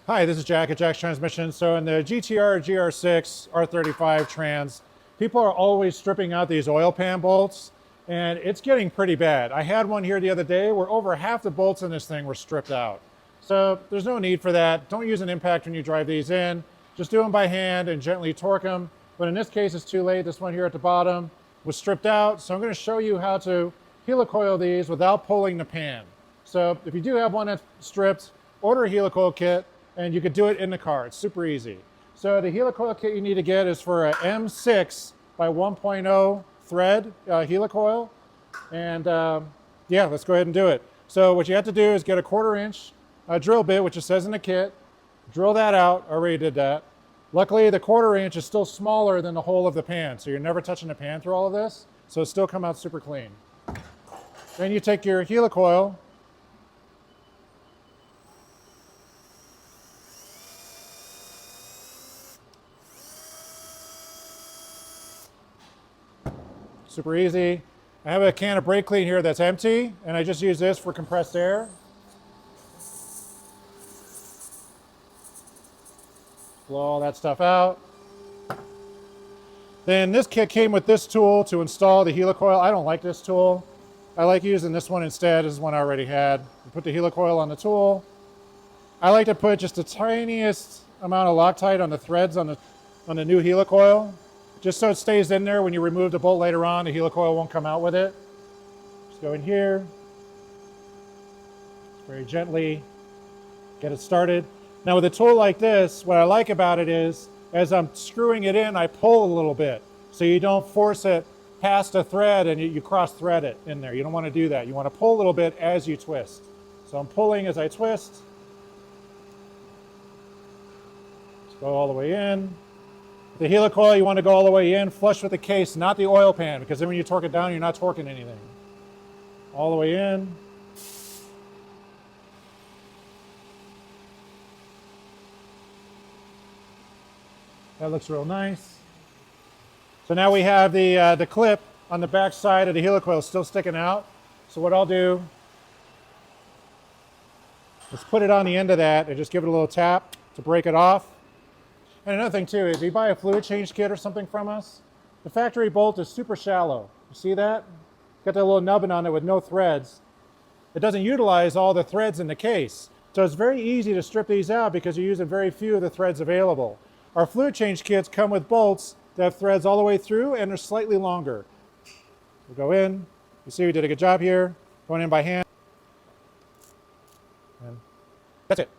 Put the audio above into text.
Hi, this is Jack at Jack's Transmission. So in the GTR, GR6, R35 trans, people are always stripping out these oil pan bolts, and it's getting pretty bad. I had one here the other day where over half the bolts in this thing were stripped out. So there's no need for that. Don't use an impact when you drive these in. Just do them by hand and gently torque them. But in this case, it's too late. This one here at the bottom was stripped out. So I'm going to show you how to helicoil these without pulling the pan. So if you do have one that's stripped, order a helicoil kit, and you could do it in the car. It's super easy. So the helicoil kit you need to get is for a M6 by 1.0 thread helicoil. And yeah, let's go ahead and do it. So what you have to do is get a 1/4 inch drill bit, which it says in the kit. Drill that out. I already did that. Luckily, the 1/4 inch is still smaller than the hole of the pan, so you're never touching the pan through all of this. So it still come out super clean. Then you take your helicoil. Super easy. I have a can of brake clean here that's empty, and I just use this for compressed air. Blow all that stuff out. Then this kit came with this tool to install the helicoil. I don't like this tool. I like using this one instead. This is one I already had. You put the helicoil on the tool. I like to put just the tiniest amount of Loctite on the threads on the new helicoil, just so it stays in there. When you remove the bolt later on, the helicoil won't come out with it. Just go in here, very gently get it started. Now with a tool like this, what I like about it is, as I'm screwing it in, I pull a little bit, so you don't force it past a thread and you cross thread it in there. You don't want to do that. You want to pull a little bit as you twist. So I'm pulling as I twist. Let's go all the way in. The helicoil, you want to go all the way in, flush with the case, not the oil pan, because then when you torque it down, you're not torquing anything. All the way in. That looks real nice. So now we have the clip on the back side of the helicoil still sticking out. So what I'll do is put it on the end of that and just give it a little tap to break it off. And another thing too is, if you buy a fluid change kit or something from us, the factory bolt is super shallow. You see that? Got that little nubbin on it with no threads. It doesn't utilize all the threads in the case. So it's very easy to strip these out because you're using very few of the threads available. Our fluid change kits come with bolts that have threads all the way through and they're slightly longer. We'll go in. You see we did a good job here. Going in by hand. And that's it.